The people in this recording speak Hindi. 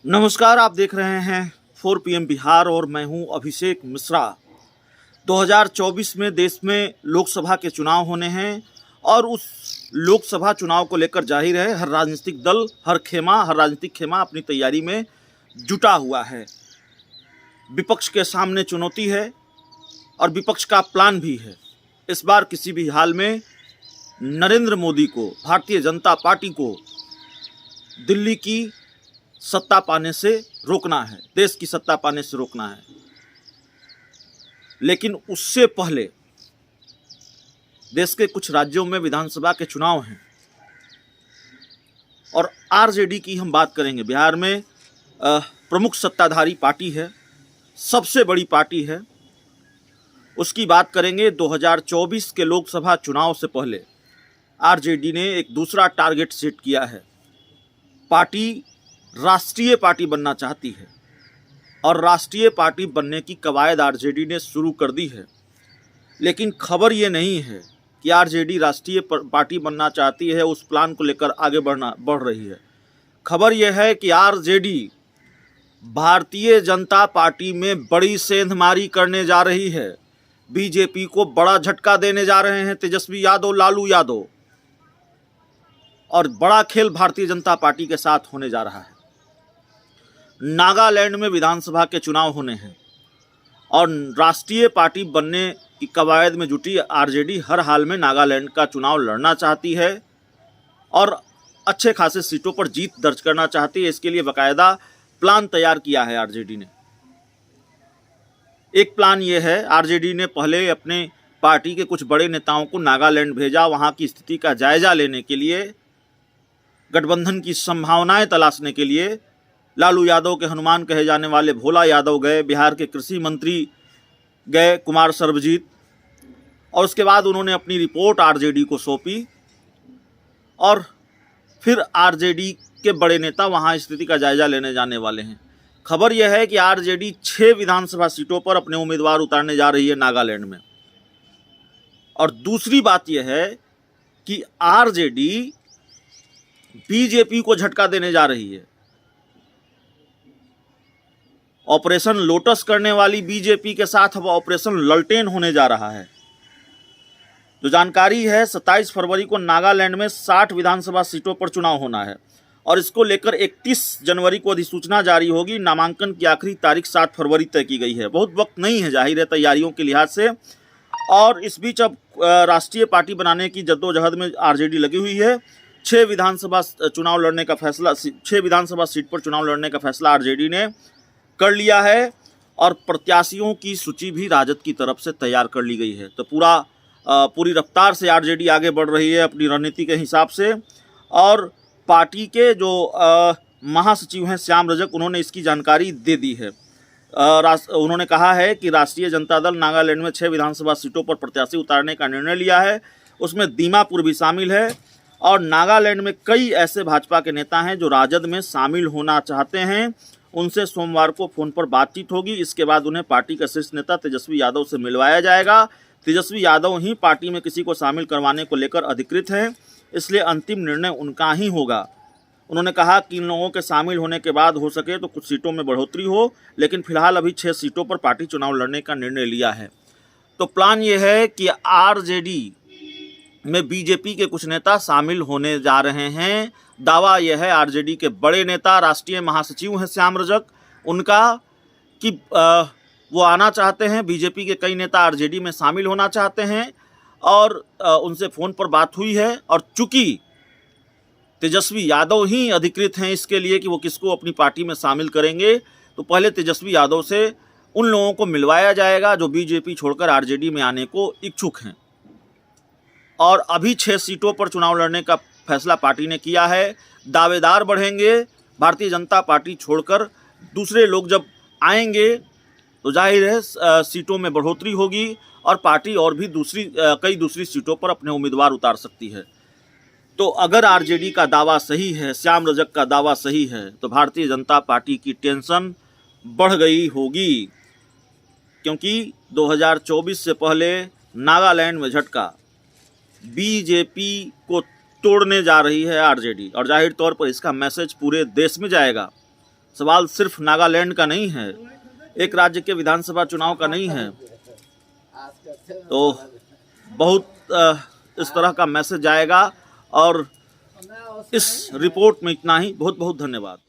नमस्कार, आप देख रहे हैं 4 PM बिहार और मैं हूं अभिषेक मिश्रा। 2024 में देश में लोकसभा के चुनाव होने हैं और उस लोकसभा चुनाव को लेकर जाहिर है हर राजनीतिक दल, हर राजनीतिक खेमा अपनी तैयारी में जुटा हुआ है। विपक्ष के सामने चुनौती है और विपक्ष का प्लान भी है। इस बार किसी भी हाल में नरेंद्र मोदी को, भारतीय जनता पार्टी को दिल्ली की सत्ता पाने से रोकना है, देश की सत्ता पाने से रोकना है। लेकिन उससे पहले देश के कुछ राज्यों में विधानसभा के चुनाव हैं और आरजेडी की हम बात करेंगे। बिहार में प्रमुख सत्ताधारी पार्टी है, सबसे बड़ी पार्टी है, उसकी बात करेंगे। 2024 के लोकसभा चुनाव से पहले आरजेडी ने एक दूसरा टारगेट सेट किया है। पार्टी राष्ट्रीय पार्टी बनना चाहती है और राष्ट्रीय पार्टी बनने की कवायद आरजेडी ने शुरू कर दी है। लेकिन खबर ये नहीं है कि आरजेडी राष्ट्रीय पार्टी बनना चाहती है, उस प्लान को लेकर आगे बढ़ रही है। खबर यह है कि आरजेडी भारतीय जनता पार्टी में बड़ी सेंधमारी करने जा रही है। बीजेपी को बड़ा झटका देने जा रहे हैं तेजस्वी यादव, लालू यादव, और बड़ा खेल भारतीय जनता पार्टी के साथ होने जा रहा है। नागालैंड में विधानसभा के चुनाव होने हैं और राष्ट्रीय पार्टी बनने की कवायद में जुटी आरजेडी हर हाल में नागालैंड का चुनाव लड़ना चाहती है और अच्छे खासे सीटों पर जीत दर्ज करना चाहती है। इसके लिए बाकायदा प्लान तैयार किया है आरजेडी ने। एक प्लान ये है, आरजेडी ने पहले अपने पार्टी के कुछ बड़े नेताओं को नागालैंड भेजा, वहाँ की स्थिति का जायजा लेने के लिए, गठबंधन की संभावनाएं तलाशने के लिए। लालू यादव के हनुमान कहे जाने वाले भोला यादव गए, बिहार के कृषि मंत्री गए कुमार सर्वजीत, और उसके बाद उन्होंने अपनी रिपोर्ट आरजेडी को सौंपी और फिर आरजेडी के बड़े नेता वहां स्थिति का जायजा लेने जाने वाले हैं। खबर यह है कि आरजेडी 6 विधानसभा सीटों पर अपने उम्मीदवार उतारने जा रही है नागालैंड में। और दूसरी बात यह है कि आरजेडी बीजेपी को झटका देने जा रही है। ऑपरेशन लोटस करने वाली बीजेपी के साथ अब ऑपरेशन ललटेन होने जा रहा है। जो जानकारी है, 27 फरवरी को नागालैंड में 60 विधानसभा सीटों पर चुनाव होना है और इसको लेकर 31 जनवरी को अधिसूचना जारी होगी। नामांकन की आखिरी तारीख 7 फरवरी तय की गई है। बहुत वक्त नहीं है जाहिर है तैयारियों के लिहाज से। और इस बीच अब राष्ट्रीय पार्टी बनाने की जद्दोजहद में आरजेडी लगी हुई है। 6 विधानसभा सीट पर चुनाव लड़ने का फैसला आरजेडी ने कर लिया है और प्रत्याशियों की सूची भी राजद की तरफ से तैयार कर ली गई है। तो पूरी रफ्तार से आरजेडी आगे बढ़ रही है अपनी रणनीति के हिसाब से। और पार्टी के जो महासचिव हैं श्याम रजक, उन्होंने इसकी जानकारी दे दी है। उन्होंने कहा है कि राष्ट्रीय जनता दल नागालैंड में 6 विधानसभा सीटों पर प्रत्याशी उतारने का निर्णय लिया है। उसमें दीमापुर भी शामिल है और नागालैंड में कई ऐसे भाजपा के नेता हैं जो राजद में शामिल होना चाहते हैं। उनसे सोमवार को फोन पर बातचीत होगी। इसके बाद उन्हें पार्टी का शीर्ष नेता तेजस्वी यादव से मिलवाया जाएगा। तेजस्वी यादव ही पार्टी में किसी को शामिल करवाने को लेकर अधिकृत हैं, इसलिए अंतिम निर्णय उनका ही होगा। उन्होंने कहा कि इन लोगों के शामिल होने के बाद हो सके तो कुछ सीटों में बढ़ोतरी हो, लेकिन फिलहाल अभी 6 सीटों पर पार्टी चुनाव लड़ने का निर्णय लिया है। तो प्लान ये है कि आरजेडी में बीजेपी के कुछ नेता शामिल होने जा रहे हैं। दावा यह है आरजेडी के बड़े नेता, राष्ट्रीय महासचिव हैं श्याम रजक, उनका कि वो आना चाहते हैं। बीजेपी के कई नेता आरजेडी में शामिल होना चाहते हैं और उनसे फ़ोन पर बात हुई है। और चूंकि तेजस्वी यादव ही अधिकृत हैं इसके लिए कि वो किसको अपनी पार्टी में शामिल करेंगे, तो पहले तेजस्वी यादव से उन लोगों को मिलवाया जाएगा जो बीजेपी छोड़कर आरजेडी में आने को इच्छुक हैं। और अभी 6 सीटों पर चुनाव लड़ने का फैसला पार्टी ने किया है। दावेदार बढ़ेंगे, भारतीय जनता पार्टी छोड़कर दूसरे लोग जब आएंगे तो जाहिर है सीटों में बढ़ोतरी होगी और पार्टी और भी कई दूसरी सीटों पर अपने उम्मीदवार उतार सकती है। तो अगर आरजेडी का दावा सही है, श्याम रजक का दावा सही है, तो भारतीय जनता पार्टी की टेंशन बढ़ गई होगी, क्योंकि 2024 से पहले नागालैंड में झटका बीजेपी को तोड़ने जा रही है आरजेडी, और जाहिर तौर पर इसका मैसेज पूरे देश में जाएगा। सवाल सिर्फ नागालैंड का नहीं है, एक राज्य के विधानसभा चुनाव का नहीं है। तो बहुत इस तरह का मैसेज आएगा। और इस रिपोर्ट में इतना ही। बहुत बहुत धन्यवाद।